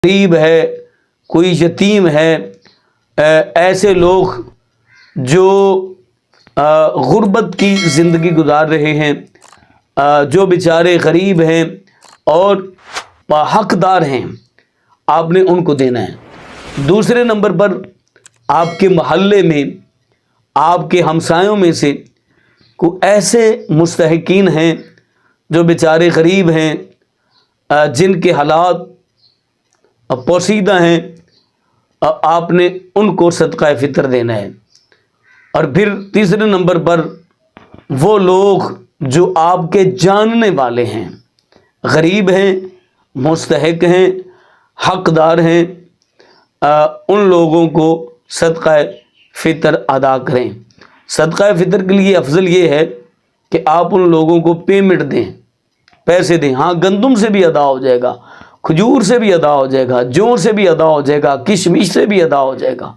غریب ہے، کوئی یتیم ہے، ایسے لوگ جو غربت کی زندگی گزار رہے ہیں، جو بیچارے غریب ہیں اور حقدار ہیں، آپ نے ان کو دینا ہے۔ دوسرے نمبر پر آپ کے محلے میں، آپ کے ہمسایوں میں سے کوئی ایسے مستحقین ہیں جو بیچارے غریب ہیں، جن کے حالات پوشیدہ ہیں، آپ نے ان کو صدقہ فطر دینا ہے۔ اور پھر تیسرے نمبر پر وہ لوگ جو آپ کے جاننے والے ہیں، غریب ہیں، مستحق ہیں، حقدار ہیں، ان لوگوں کو صدقہ فطر ادا کریں۔ صدقہ فطر کے لیے افضل یہ ہے کہ آپ ان لوگوں کو پیمنٹ دیں، پیسے دیں۔ ہاں، گندم سے بھی ادا ہو جائے گا، کھجور سے بھی ادا ہو جائے گا، جو سے بھی ادا ہو جائے گا، کشمش سے بھی ادا ہو جائے گا۔